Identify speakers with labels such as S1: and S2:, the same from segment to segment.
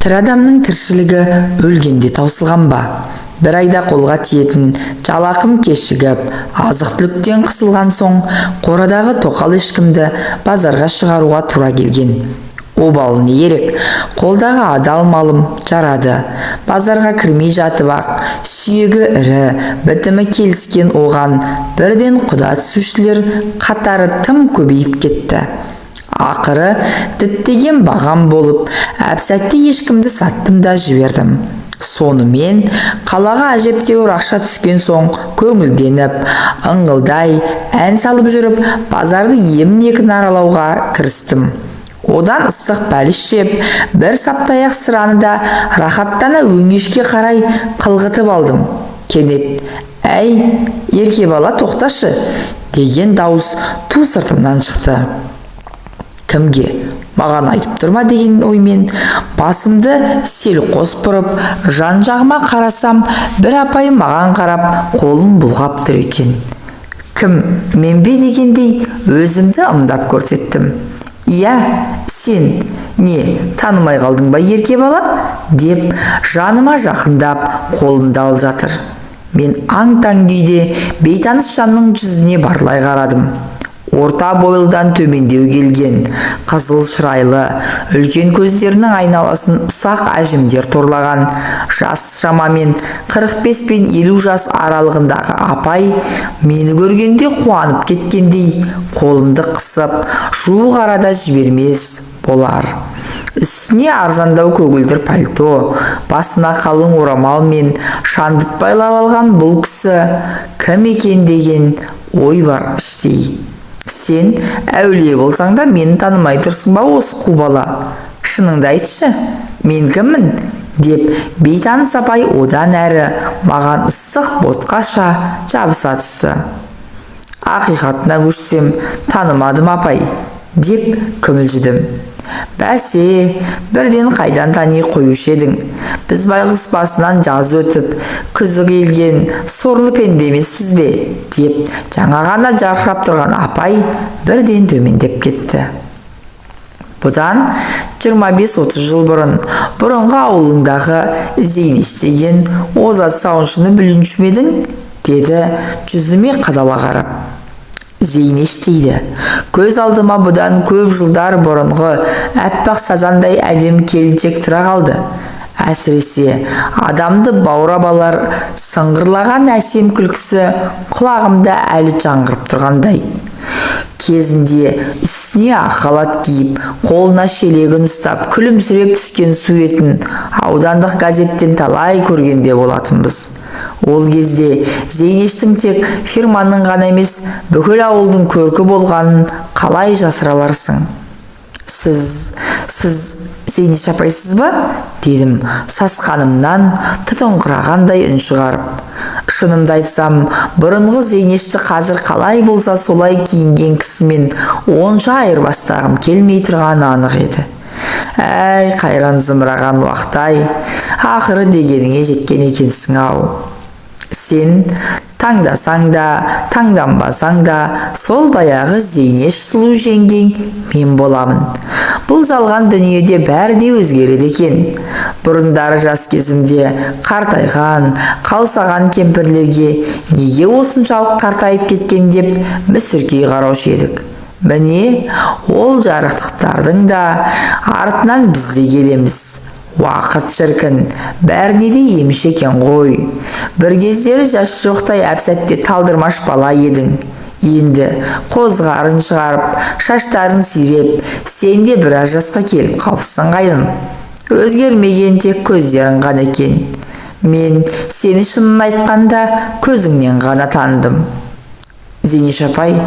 S1: Тірі адамның тіршілігі өлгенде таусылған ба? Бір айда қолға тиетін жалақым кешігіп, азық-түліктен қысылған соң, қорадағы тоқал ешкімді базарға шығаруға тура келген. Обалы не керек? Қолдағы адал малым жарады. Базарға кірмей жатып ақ, сүйегі ірі, бітімі келіскен оған бірден құда түсушілер қатары тым көбейіп кетті. Ақыры діттеген бағам болып, әп-сәтте ешкімді саттым да жібердім. Сонымен қалаға әжептеуір ақша түскен соң көңілденіп, ыңғылдай ән салып жүріп, базарды емін-еркін аралауға кірістім. Одан ыстық бәліш жеп, бір саптаяқ сыраны да рахаттана өңешке қарай қылғытып алдым. Кенет, «Әй, ерке бала, тоқташы!» деген дауыс ту сыртымнан шықты. Кімге? Маған айтып тұрма деген оймен басымды селқос бұрып, жан-жағыма қарасам, бір апай маған қарап, қолын бұлғап тұр екен. «Кім, мен бе?» дегендей өзімді ымдап көрсеттім. «Иә, сен. Не, танымай қалдың ба, ерке бала?» деп жаныма жақындап қолымды алып жатыр. Мен аң-таң күйде бейтаныс жанның жүзіне барлай қарадым. Орта бойлыдан төмендеу келген, қызыл шырайлы, үлкен көздерінің айналасын ұсақ әжімдер торлаған, жас шамамен 45 пен 50 жас аралығындағы апай мені көргенде қуанып кеткендей, қолымды қысып, жуық арада жібермес болар. Үстіне арзандау көгілдір пальто, басына қалың орамал мен шандып байлап алған бұл кісі кім екен деген ой бар іштей. «Сен әулие болсаң да мені танымай тұрсың ба осы қу бала? Шыныңды айтшы, мен кіммін?» деп бейтаныс апай одан әрі маған ыстық ботқаша жабыса түсті. «Ақиқатына көшсем, танымадым апай» деп күмілжідім. «Бәсе, бірден қайдан тани қоюшы едің? Біз байғұс басынан жаз өтіп, күзі келген сорлы пенде емеспіз бе?» деп жаңа ғана жарқырап тұрған апай бірден төмендеп кетті. Бұдан 25-30 жыл бұрын, бұрынғы ауылыңдағы Зейнеш деген озат сауыншыны білуші ме едің? Деді жүзіме қадала қарап. «Зейнеш дейді. Көз алдыма бұдан көп жылдар бұрынғы әппақ сазандай әдем келіншек тұра қалды. Әсіресе адамды баурап алар сыңғырлаған әсем күлкісі құлағымда әлі жаңғырып тұрғандай. Кезінде үстіне ақ халат киіп, қолына шелегін ұстап, күлімсіреп түскен суретін аудандық газеттен талай көргенде болатынбыз. Ол кезде Зейнештің тек фирманың ғана емес, бүкіл ауылдың көркі болғанын қалай жасыраларсың? Сіз Зейнеш апайсыз ба? Дедім сасқанымнан тұтыңқырағандай үн шығарып. Шынымды айтсам, бұрынғы Зейнешті қазір қалай болса солай киінген кісімен онша айырбастағым келмей тұрғаны анық еді. Әй, қайран зымыраған уақыт-ай, ақыры дегеніңе жеткен екенсің ау. Сен таңдасаң да, таңданбасаң да, сол баяғы Зейнеш сұлу жеңгең мен боламын. Бұл жалған дүниеде бәрі де өзгереді екен. Бұрындары жас кезімде қартайған, қаусаған кемпірлерге неге осыншалық қартайып кеткен деп мүсіркей қараушы едік. Міне, ол жарықтықтардың да артынан біз де келеміз. Уақыт шіркін, бәріне де еміш екен ғой. Бір кездері жас жоқтай әп-сәтте талдырмаш бала едің. Енді қозғарын шығарып, шаштарын сиреп, сен де біраз жасқа келіп қалыпсың қайдың. Өзгермеген тек көздерің ғана екен. Мен сені шынын айтқанда көзіңнен ғана таныдым. Зейнеш апай,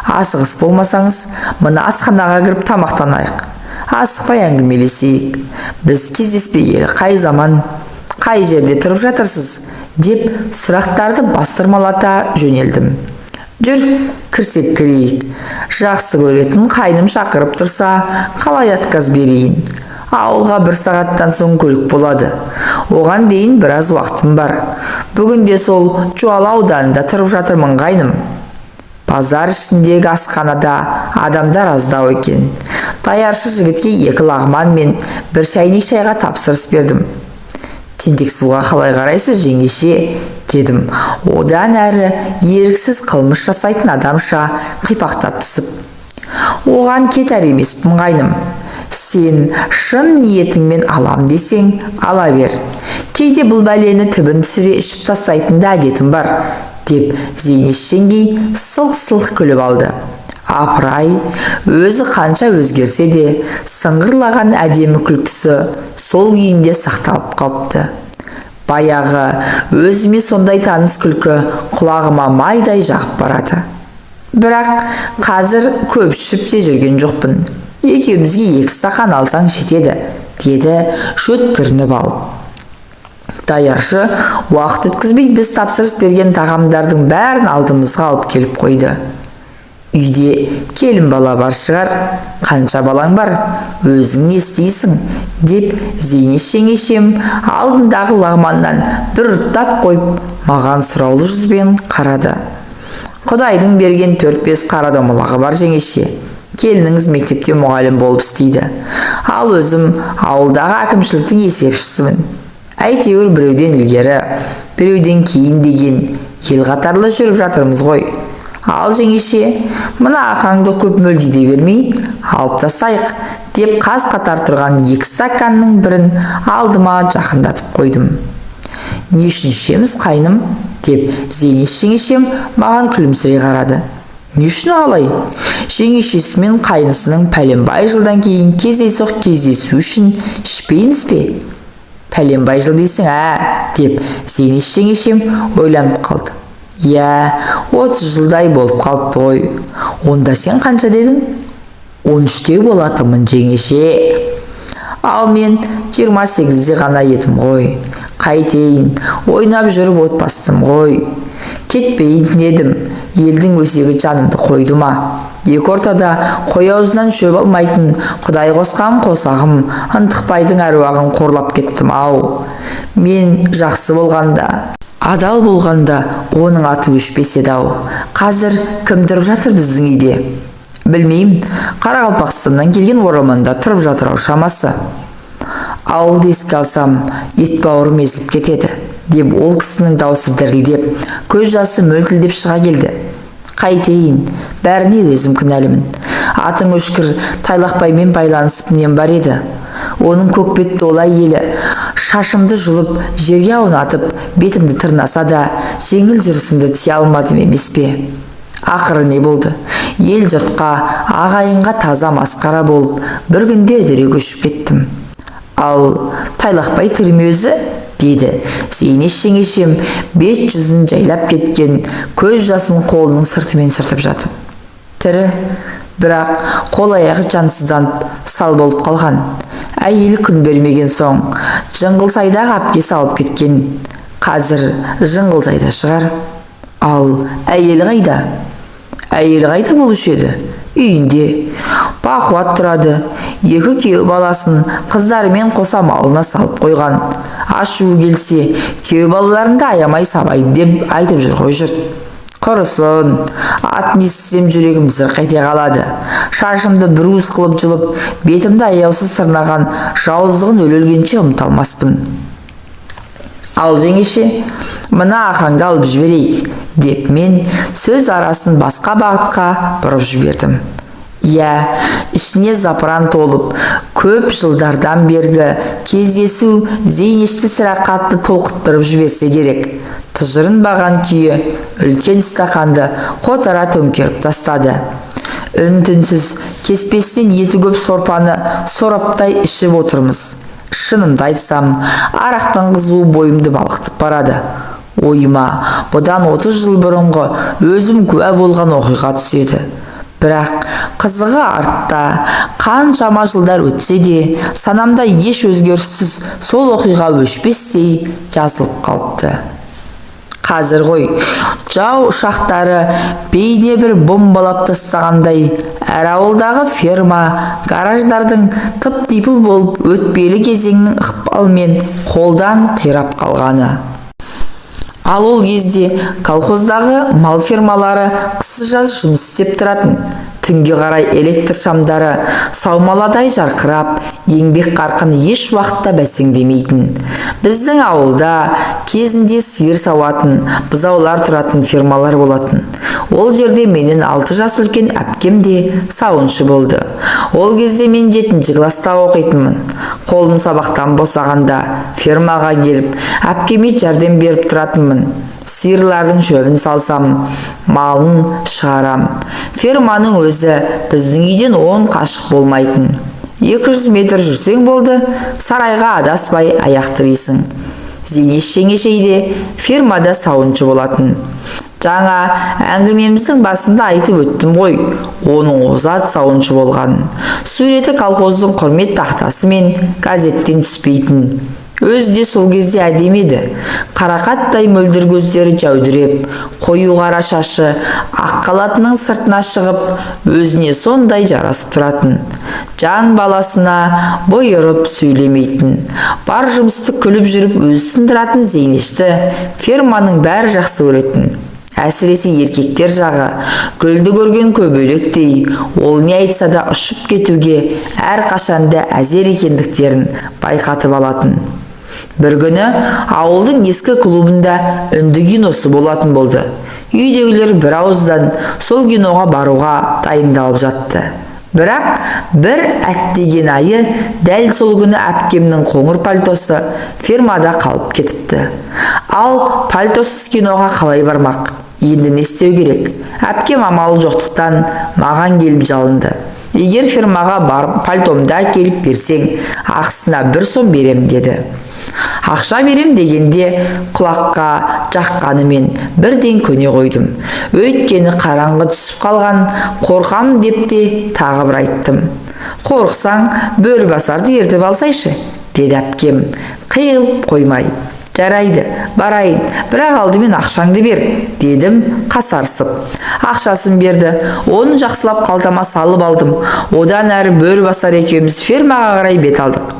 S1: асығыс болмасаңыз, мына асханаға кіріп тамақтанайық. Асықпай әңгімелесейік. Біз кездеспегелі қай заман, қай жерде тұрып жатырсыз? Деп сұрақтарды бастырмалата жөнелдім. Жүр, кірсек кірейік. Жақсы көретін қайным шақырып тұрса, қалай отказ берейін? Ауылға 1 сағаттан соң көлік болады. Оған дейін біраз уақытым бар. Бүгінде сол Жуалы ауданында тұрып жатырмын қайным. Базар ішіндегі асханада адамдар аздау екен. Даяршы жігітке 2 лағман мен 1 шайнек шайға тапсырыс бердім. Тентек суға қалай қарайсыз, жеңеше? Дедім. Одан әрі еріксіз қылмыс жасайтын адамша қипақтап түсіп. Оған кетер емеспін қайным. Сен шын ниетіңмен алам десең, ала бер. Кейде бұл бәлені түбін түсіре ішіп тастайтын да әдетім бар, деп Зейнеш жеңгей сылқ-сылқ күліп алды. Апырай, өзі қанша өзгерсе де, сыңғырлаған әдемі күлкісі сол күйінде сақталып қалыпты. Баяғы өзіме сондай таныс күлкі құлағыма майдай жағып барады. Бірақ қазір көп ішіп те жүрген жоқпын. Екеумізге 2 стақан алсаң жетеді, деді жөткірініп алып. Даяршы уақыт өткізбей біз тапсырыс берген тағамдардың бәрін алдымызға алып келіп қойды. Үйде келін бала бар шығар, қанша балаң бар, өзің не істейсің, деп Зейнеш жеңешем алдындағы лағманнан бір ұрттап қойып, маған сұраулы жүзбен қарады. Құдайдың берген 4-5 қара домалағы бар жеңеше. Келініңіз мектепте мұғалім болып істейді. Ал өзім ауылдағы әкімшіліктің есепшісімін. Әйтеуір біреуден ілгері, біреуден кейін деген ел қатарлы жүріп жатырмыз ғой. Ал жеңеше, мына ақаңды көп мөлдей бермей, алып тастайық, деп қаз қатар тұрған 2 стаканның бірін алдыма жақындатып қойдым. Не үшін ішеміз қайным? Деп Зейнеш жеңешем маған күлімсірей қарады. Не үшін алай? Жеңешесі мен қайнысының пәленбай жылдан кейін кездейсоқ кездесу үшін ішпейміз бе? Пәленбай жыл дейсің, деп Зейнеш жеңешем ойланып қалды. 30 жылдай болып қалыпты ғой. Онда сен қанша дедің? 13-те болатынмын жеңеше. Ал мен 28-де ғана едім ғой. Қайтейін, ойнап жүріп отбастым ғой. Кетпейін едім, елдің өсегі жанымды қойды ма? 2 ортада қой аузынан шөп алмайтын Құдай қосқан қосағым ынтықбайдың әруағын қорлап кеттім ау. Мен жақсы болғанда, адал болғанда оның аты өшпес еді ау. Қазір кім тұрып жатыр біздің үйде? Білмеймін, Қарақалпақстаннан келген оралманда тұрып жатыр ау шамасы. Ауылды еске алсам, ет бауырым езіліп кетеді, деп ол кісінің даусы дірілдеп, көз жасы мөлтілдеп шыға келді. Қайтейін, бәріне өзім кінәлімін. Атың өшкір Тайлақбаймен байланысып нем бар еді. Оның көкбетті олай елі, шашымды жұлып, жерге аунатып, бетімді тырнаса да, жеңіл жүрісімді тие алмадым емес пе? Ақыры не болды? Ел жұртқа, ағайынға таза масқара болып, бір күнде үдере көшіп кеттім. Ал Тайлақбай тірі ме өзі? Деді Зейнеш жеңешем бет-жүзін жайлап кеткен көз жасын қолының сыртымен сүртіп жатып. Тірі, бірақ қол аяғы жансызданып сал болып қалған. Әйелі күн бермеген соң Жыңғылсайдағы әпкесі алып кеткен. Қазір Жыңғылсайда шығар. Ал әйелі қайда? Әйелі қайда болушы еді? Үйінде. Бақуат тұрады. 2 күйеу баласын қыздарымен қоса малына салып қойған. Ашуы келсе, күйеу балаларында аямай сабайды деп айтып жүр ғой жұрт. Құрысын, атын естісем жүрегім зырқ ете қалады. Шашымды бір уыс қылып жұлып, бетімді аяусыз тырнаған жауыздығын өлгенше ұмыталмаспын. Ал жеңеше, мына ақаңды алып жіберейік, деп мен сөз арасын басқа бағытқа бұрып жібердім. Ішіне запыран толып, көп жылдардан бергі кездесу Зейнешті сірә қатты толқыттырып жіберсе керек. Тыжырын баған күйі үлкен стақанды қотара төңкеріп тастады. Үн-түнсіз кеспестен еті көп сорпаны сораптай ішіп отырмыз. Шынымды айтсам, арақтан қызуы бойымды балқытып барады. Ойыма бұдан 30 жыл бұрынғы өзім куә болған оқиға түседі. Бірақ қызығы артта, қаншама жылдар өтсе де, санамда еш өзгеріссіз сол оқиға өшпестей жазылып қалыпты. Қазір ғой, жау ұшақтары бейне бір бомбалап тастағандай, әр ауылдағы ферма, гараждардың тып-типыл болып өтпелі кезеңнің ықпалымен қолдан қирап қалғаны. Ал ол кезде колхоздағы мал фермалары қысы-жаз жұмыс істеп тұратын. Түнге қарай электр шамдары саумаладай жарқырап, еңбек қарқыны еш уақытта бәсеңдемейтін. Біздің ауылда кезінде сиыр сауатын, бұзаулар тұратын фермалар болатын. Ол жерде менен 6 жас үлкен әпкем де сауыншы болды. Ол кезде мен 7-ші класста оқитынмын. Қолым сабақтан босағанда фермаға келіп, әпкеме жәрдем беріп тұратынмын. Сиырлардың шөбін салсам, малын шығарам. Ферманың өзі біздің үйден 10 қашық болмайтын. 200 метр жүрсең болды, сарайға адаспай аяқ тірейсің. Зейнеш жеңешейде фермада сауыншы болатын. Жаңа әңгімеміздің басында айтып өттім ғой, оның озат сауыншы болғанын. Суреті колхоздың құрмет тақтасы мен газеттен түспейтін. Өзі де сол кезде әдемі еді. Қарақаттай мөлдір көздері жәудіреп, қою қара шашы ақ қалатының сыртына шығып, өзіне сондай жарасып тұратын. Жан баласына бой ұрып сөйлемейтін. Бар жұмысты күліп жүріп өзі сындыратын Зейнешті ферманың бәрі жақсы көретін. Әсіресе еркектер жағы гүлді көрген көбелектей, ол не айтса да ұшып кетуге әр қашанда әзер екендіктерін байқатып алатын. Бір күні ауылдың ескі клубында үнді киносы болатын болды. Үйдегілер бір ауыздан сол киноға баруға дайындалып жатты. Бірақ бір әттеген айы дәл сол күні әпкемнің қоңыр пальтосы фермада қалып кетіпті. Ал пальтосыз киноға қалай бармақ? Енді не істеу керек? Әпкем амалы жоқтықтан маған келіп жалынды. Егер фермаға барып пальтомды әкеліп берсең, ақысына 1 сом берем деді. Ақша берем дегенде құлаққа жаққанымен бірден көне қойдым. Өйткені қараңғы түсіп қалған, қорқам деп те тағы бір айттым. Қорықсаң, бөрібасарды ертіп алсайшы, деді әпкем, қиылып қоймай. Жарайды, барайын, бірақ алдымен ақшаңды бер, дедім қасарсып. Ақшасын берді, оны жақсылап қалтама салып алдым. Одан әрі бөрібасар екеуміз фермаға қарай бет алдық.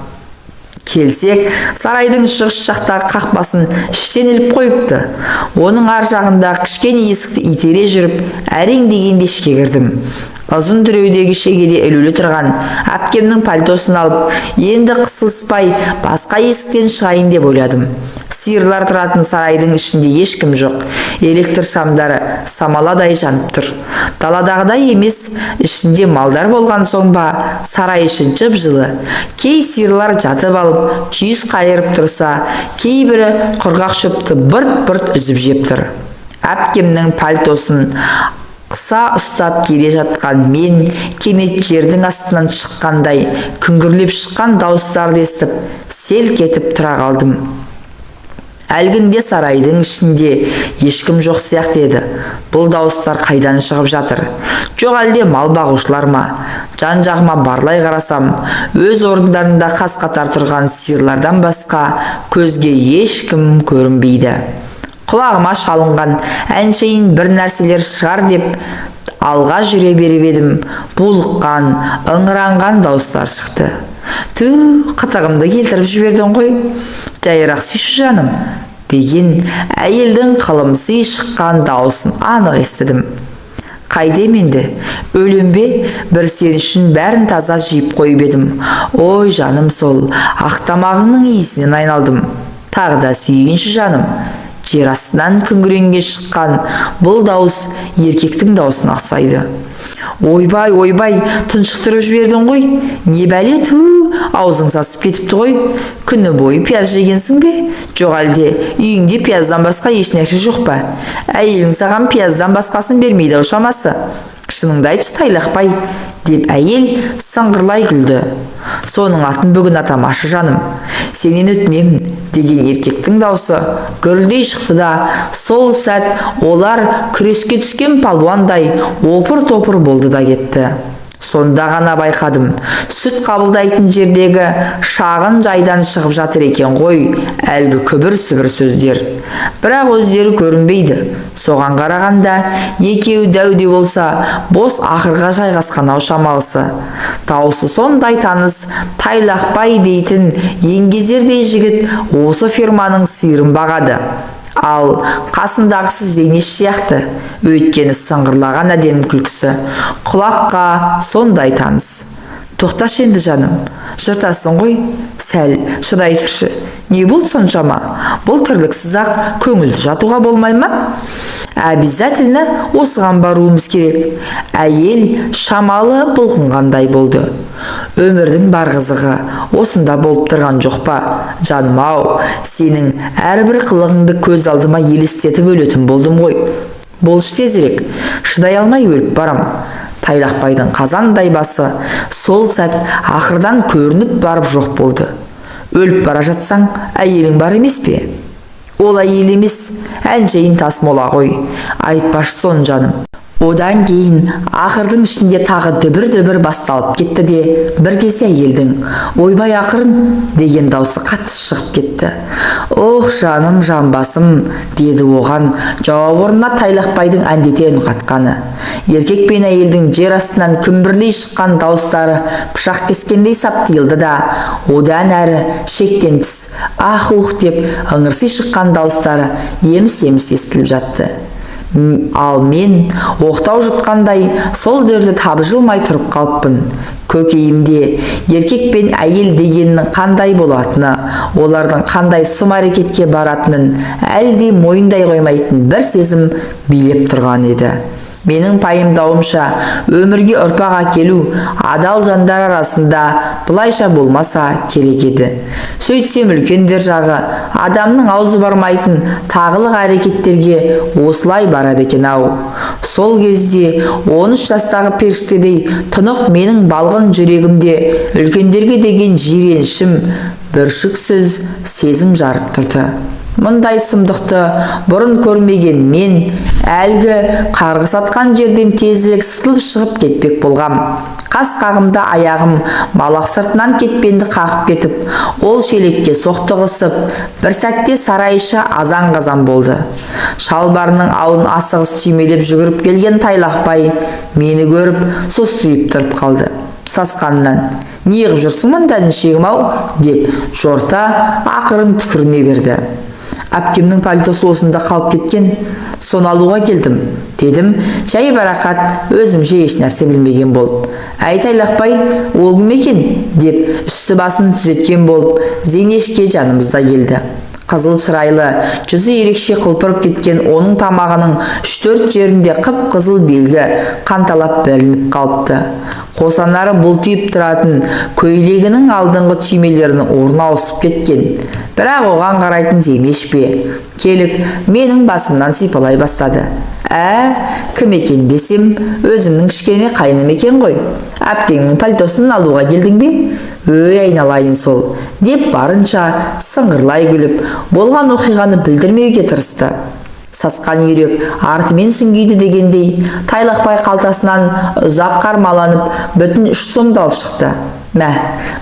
S1: Келсек, сарайдың шығыс жақтағы қақпасын іштен іліп қойыпты. Оның ар жағында кішкене есікті итере жүріп, әрең дегенде ішке кірдім. Ұзын түреудегі шегеде ілулі тұрған әпкемнің пальтосын алып, енді қысылыспай басқа есіктен шығайын деп ойладым. Сиырлар тұратын сарайдың ішінде ешкім жоқ. Электр шамдары самаладай жанып тұр. Даладағыдай емес, ішінде малдар болған соң ба, сарай іші жып-жылы. Кей сиырлар жатып алып, күйіс қайырып тұрса, кейбірі құрғақ шөпті бырт-бырт үзіп жеп тұр. Әпкемнің пальтосын қыса ұстап келе жатқан мен кенет жердің астынан шыққандай күңгірлеп шыққан дауыстарды естіп, селк етіп тұра қалдым. Әлгінде сарайдың ішінде ешкім жоқ сияқты еді. Бұл дауыстар қайдан шығып жатыр? Жоқ әлде мал бағушылар ма? Жан-жағыма барлай қарасам, өз орындарында қас-қатар тұрған сиырлардан басқа көзге ешкім көрінбейді. Құлағыма шалынған әншейін бір нәрселер шығар деп алға жүре беріп едім. Булыққан, ыңыранған дауыстар шықты. Қытығымды келтіріп жібердің ғой. Жайырақ сүйші жаным, деген әйелдің қылымсый шыққан дауысын анық естідім. Қайдем енді, өлем бе? Бір сен үшін бәрін таза жиып қойып едім. Ой жаным, сол ақтамағыңның иісінен айналдым. Тағы да сүйінші жаным. Жер астынан күңіренге шыққан бұл дауыс еркектің даусына ұқсайды. Ойбай, тұншықтырып жібердің ғой. Не бәле, аузың сасып кетіпті ғой. Күні бойы пияз жегенсің бе? Жоқ әлде үйіңде пияздан басқа ешнәрсе жоқ па? Әйелің саған пияздан басқасын бермейді шамасы. Шыныңды айтшы тайлақпай, деп әйел сыңғырлай күлді. Соның атын бүгін атамашы жаным. Сенен өтінемін, деген еркектің даусы гүрілдей шықты да, сол сәт олар күреске түскен палуандай опыр-топыр болды да кетті. Сонда ғана байқадым, сүт қабылдайтын жердегі шағын жайдан шығып жатыр екен ғой әлгі күбір-сүбір сөздер. Бірақ өздері көрінбейді. Соған қарағанда екеуі дәуде болса, бос ақырға жайғасқан-ау шамалысы. Дауысы сондай таныс, тайлақпай дейтін еңгезердей жігіт осы ферманың сиырын бағады. Ал қасындағысы Зейнеш сияқты, өйткені сыңғырлаған әдемі күлкісі құлаққа сондай таныс. Тоқташы енді жаным, жыртасың ғой, сәл шыдай тұршы. Не болды соншама? Бұл тірліксіз-ақ көңілді жатуға болмай ма? Обязательно осыған баруымыз керек. Әйел шамалы бұлқынғандай болды. Өмірдің бар қызығы осында болып тұрған жоқ па? Жаным-ау, сенің әрбір қылығыңды көз алдыма елестетіп өлетін болдым ғой. Болшы тезірек, шыдай алмай өліп барам. Тайлақбайдың қазандай басы сол сәт ақырдан көрініп барып жоқ болды. Өліп бара жатсаң, әйелің бар емес пе? Ол әйел емес, әншейін тасмола ғой. Айтпашы соны жаным. Одан кейін ақырдың ішінде тағы дүбір-дүбір басталып кетті де, бір кезде әйелдің ойбай ақырын деген даусы қатты шығып кетті. Ох, жаным, жамбасым, деді оған жауап орнына Тайлақбайдың әндете үн қатқаны. Еркек пен әйелдің жер астынан күмбірлей шыққан дауыстары пышақ кескендей саптиылды да, одан әрі шектен тыс ах-ух деп ыңырси шыққан дауыстары еміс-еміс естіліп жатты. Ал мен оқтау жұтқандай сол дөрді табжылмай тұрып қалыппын. Көкейімде еркек пен әйел дегеннің қандай болатыны, олардың қандай сұм әрекетке баратынын әлде мойындай қоймайтын бір сезім билеп тұрған еді. Менің пайымдауымша, өмірге ұрпақ әкелу адал жандар арасында бұлайша болмаса керек еді. Сөйтсем үлкендер жағы адамның аузы бармайтын тағылық әрекеттерге осылай барады екен-ау. Сол кезде 13 жастағы періштедей тұнық менің балғын жүрегімде үлкендерге деген жиренішім бүршіксіз сезім жарып тұрды. Мұндай сұмдықты бұрын көрмеген мен әлгі қарғыс атқан жерден тезірек сытылып шығып кетпек болғам. Қас қағымда аяғым балақ сыртынан кетпенді қағып кетіп, ол шелекке соқтығысып, бір сәтте сарайшы азан-қазан болды. Шалбарының ауын асығыс түймелеп жүгіріп келген Тайлақбай мені көріп состиып тұрып қалды. Сасқаннан, неғып жүрсің мұнда шегім-ау, деп жорта ақырын түкіріне берді. Әпкемнің пальтосы осында қалып кеткен, соны алуға келдім, дедім, жай барақат өзімше еш нәрсе білмеген болып. Әй Тайлақбай, ол кім екен? Деп үсті басын түзеткен болып, Зейнешке жанымызда келді. Қызыл шырайлы, жүзі ерекше құлпырып кеткен оның тамағының 3-4 жерінде қып-қызыл белгі қанталап білініп қалыпты. Қосанары бұлтиып тұратын көйлегінің алдыңғы түймелерінің орны ауысып кеткен. Бірақ оған қарайтын Зейнеш пе? Келіп, менің басымнан сипалай бастады. Кім екен десем, өзімнің кішкене қайным екен ғой. Әпкеңнің пальтосын алуға келдің бе? Өй айналайын сол, деп барынша сыңғырлай күліп, болған оқиғаны білдірмеуге тырысты. Сасқан үйрек артымен сүңгиді дегендей, Тайлақбай қалтасынан ұзақ қармаланып, бүтін 3 сомды алып шықты. Мә,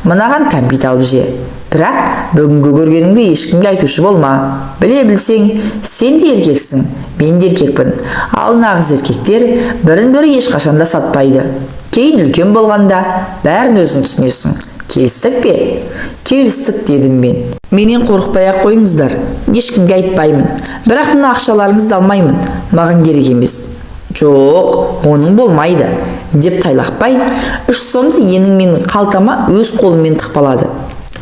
S1: мынаған кәмпит алып же. Бірақ бүгінгі көргеніңді ешкімге айтушы болма. Біле білсең, сен де еркексің, мен де еркекпін. Ал нағыз еркектер бірін-бірі ешқашанда сатпайды. Кейін үлкен болғанда бәрін өзің түсінесің. Келістік пе? Келістік, дедім мен. Менен қорықпай-ақ қойыңыздар, ешкімге айтпаймын. Бірақ мына ақшаларыңызды алмаймын, маған керек емес. Жоқ, оның болмайды, деп Тайлақбай 3 сомды менің қалтама өз қолымен тықпалады.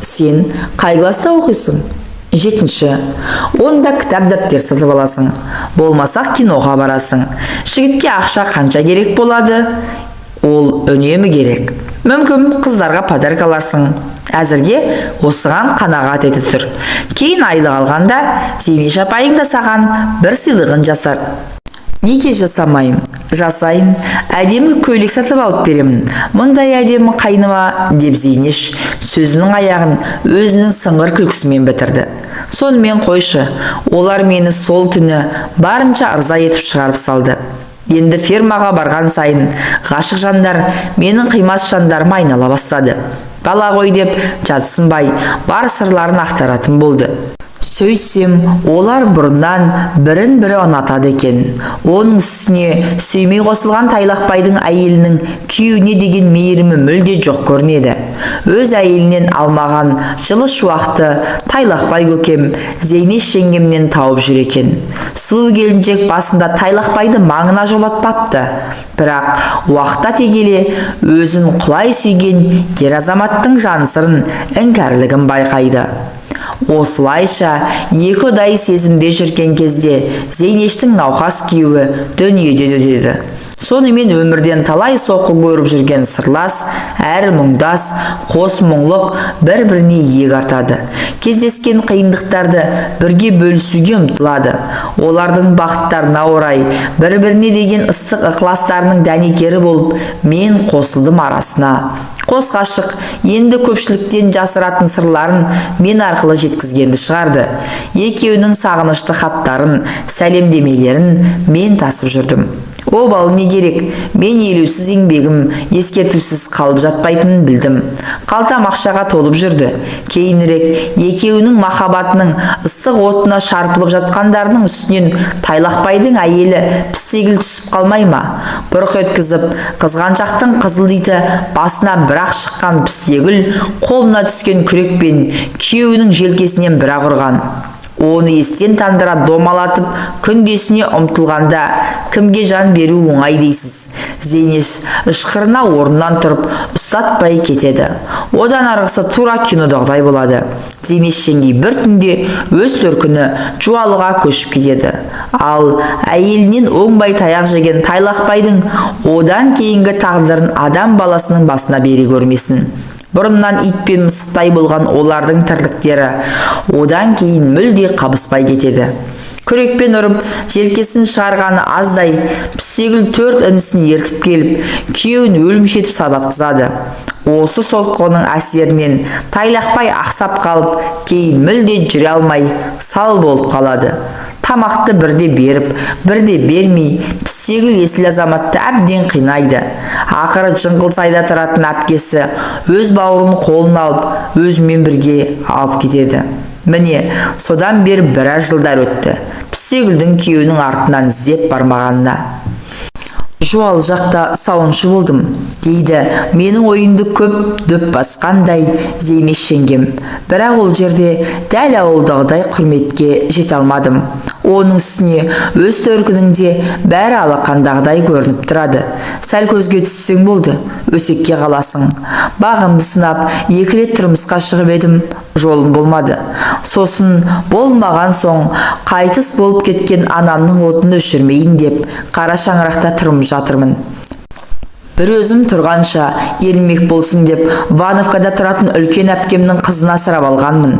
S1: Сен қай класста оқисың? 7-ші. Онда кітап дәптер сатып аласың. Болмасақ киноға барасың. Жігітке ақша қанша керек болады? Ол үнемі керек. Мүмкін қыздарға подарок аласың. Әзірге осыған қанағат ете тұр. Кейін айлық алғанда Зейнеш апайың да саған бір сыйлығын жасар. Неге жасамайым? Жасайын, әдемі көйлек сатып алып беремін. Мұндай әдемі қайныма, деп Зейнеш сөзінің аяғын өзінің сыңғыр күлкісімен бітірді. Сонымен қойшы, олар мені сол түні барынша ырза етіп шығарып салды. Енді фермаға барған сайын ғашық жандар менің қимас жандарыма айнала бастады. Бала ғой деп жатсынбай бар сырларын ақтаратын болды. Сөйтсем, олар бұрыннан бірін-бірі ұнатады екен. Оның үстіне сүймей қосылған Тайлақбайдың әйелінің күйеуіне деген мейірімі мүлде жоқ көрінеді. Өз әйелінен алмаған жылы шуақты Тайлақбай көкем Зейнеш жеңгемнен тауып жүр екен. Сұлу келіншек басында Тайлақбайды маңына жолатпапты. Бірақ уақытта тегеле өзін құлай сүйген ер азаматтың жан сырын, іңкәрлігін байқайды. Осылайша екі ұдайы сезімде жүрген кезде Зейнештің науқас күйеуі дүниеден өтеді. Сонымен өмірден талай соққы көріп жүрген сырлас, әрі мұңдас, қос мұңлық бір-біріне иек артады. Кездескен қиындықтарды бірге бөлісуге ұмтылады. Олардың бақыттарына орай бір-біріне деген ыстық ықыластарының дәнекері болып, мен қосылдым арасына. Қос ғашық енді көпшіліктен жасыратын сырларын мен арқылы жеткізгенді шығарды. Екеуінің сағынышты хаттарын, сәлемдемелерін мен тасып жүрдім. Обалы не керек, мен елеусіз еңбегім ескертусіз қалып жатпайтынын білдім. Қалтам ақшаға толып жүрді. Кейінірек екеуінің махаббатының ыстық отына шарпылып жатқандарының үстінен Тайлақбайдың әйелі пістегіл түсіп қалмай ма? Бұрқ еткізіп, қызғаншақтың қызыл иті басынан бір-ақ шыққан пістегіл қолына түскен күрекпен күйеуінің желкесінен бір-ақ ұрған. Оны естен тандыра домалатып күндесіне ұмтылғанда кімге жан беру оңай дейсіз. Зейнеш ышқырына орнынан тұрып ұстатпай кетеді. Одан арғысы тура кинодағыдай болады. Зейнеш жеңгей бір түнде өз төркіні Жуалыға көшіп кетеді. Ал әйелінен оңбай таяқ жеген Тайлақбайдың одан кейінгі тағдырын адам баласының басына бере көрмесін. Бұрыннан ит пен мысықтай болған олардың тірліктері одан кейін мүлде қабыспай кетеді. Күрекпен ұрып, желкесін шығарғаны аздай, пістегіл 4 інісін ертіп келіп, күйеуін өлімшетіп сабатқызады. Осы соққының әсерінен Тайлақбай ақсап қалып, кейін мүлде жүре алмай сал болып қалады. Тамақты бірде беріп, бірде бермей, пістегіл есіл азаматты әбден қинайды. Ақыры Жыңғылсайда тұратын әпкесі өз бауырын қолына алып, өзімен бірге алып кетеді. Міне, содан бері біраз жылдар өтті. Пістегілдің күйеуінің артынан іздеп бармағанына. Жуалы жақта сауыншы болдым, дейді менің ойынды көп дөп басқандай Зейнеш жеңгем. Бірақ ол жерде дәл ауылдағыдай құрметке жете алмадым. Оның үстіне өз төркініңде бәрі алақандағыдай көрініп тұрады. Сәл көзге түссең болды, өсекке қаласың. Бағымды сынап, 2 рет тұрмысқа шығып едім, жолым болмады. Сосын болмаған соң қайтыс болып кеткен анамның отын өшірмейін деп қара шаңырақта тұрып жатырмын. Бір өзім тұрғанша ермек болсын деп Вановкада тұратын үлкен әпкемнің қызына асырап алғанмын.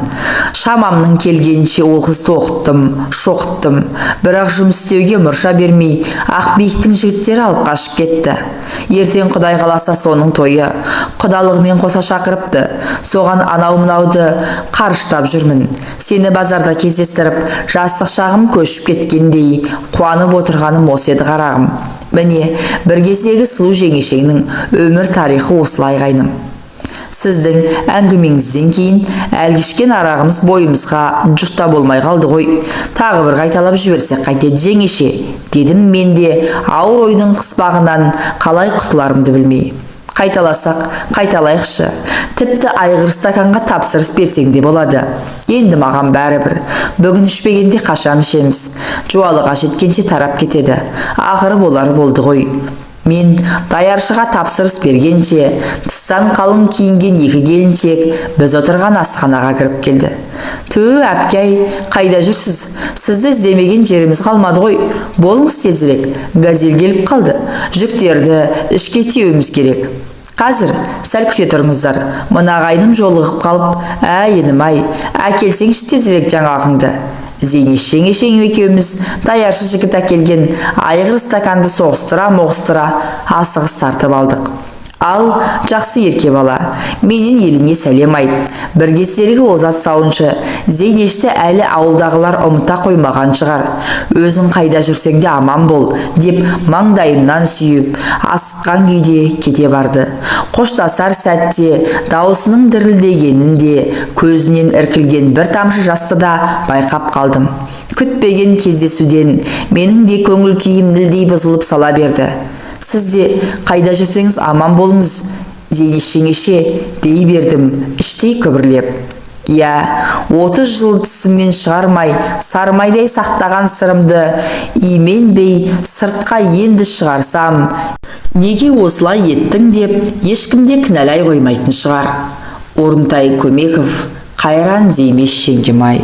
S1: Шамамның келгенше ол қызды оқыттым, шоқыттым. Бірақ жұмыс істеуге мұрша бермей, Ақбиіктің жігіттері алып қашып кетті. Ертең Құдай қаласа соның тойы. Құдалығымен қоса шақырыпты. Соған анау-мынауды қарыштап жүрмін. Сені базарда кездестіріп, жастық шағым көшіп кеткендей қуанып отырғаным осы еді қарағым. Міне, бір кездегі сұлу жеңешеңнің өмір тарихы осылай қайным. Сіздің әңгімеңізден кейін әлгішкен арағымыз бойымызға жұқта болмай қалды ғой. Тағы бір қайталап жіберсек қайтеді жеңеше, дедім мен де ауыр ойдың қыспағынан қалай құтыларымды білмей. Қайталасақ, қайталайықшы. Тіпті айғыр стаканға тапсырыс берсең де болады. Енді маған бәрібір. Бүгін ішпегенде қашан ішеміз. Жуалыға жеткенше тарап кетеді. Ақыры болары болды ғой. Мен даяршыға тапсырыс бергенше, тыстан қалың киінген 2 келіншек біз отырған асханаға кіріп келді. Түу, әпкей, қайда жүрсіз? Сізді іздемеген жеріміз қалмады ғой. Болыңыз тезірек, газель келіп қалды. Жүктерді ішке тиеуіміз керек. Қазір сәл күте тұрыңыздар. Мына ағайыным жолығып қалып, енім-ай, әкелсеңші тезірек жаңағыңды. Зейнеш жеңешең екеуміз даяршы жігіт әкелген айғыр стаканды соғыстыра-моғыстыра асығыс тартып алдық. Ал, жақсы ерке бала, менен еліңе сәлем айт. Бір кездергі озат сауыншы, Зейнешті әлі ауылдағылар ұмыта қоймаған шығар. Өзің қайда жүрсең де аман бол, деп маңдайымнан сүйіп, асыққан күйде кете барды. Қоштасар сәтте даусының дірілдегенін де, көзінен іркілген бір тамшы жасты да байқап қалдым. Күтпеген кездесуден менің де көңіл күйім нілдей бұзылып сала берді. Сіз де қайда жүрсеңіз аман болыңыз, Зейнеш жеңеше, дей бердім, іштей күбірлеп. Я, 30 жыл тісімнен шығармай, сармайдай сақтаған сырымды именбей сыртқа енді шығарсам, неге осылай еттің деп ешкімде кінәлай қоймайтын шығар. Орынтай Көмеков, Қайран Зейнеш жеңгем-ай.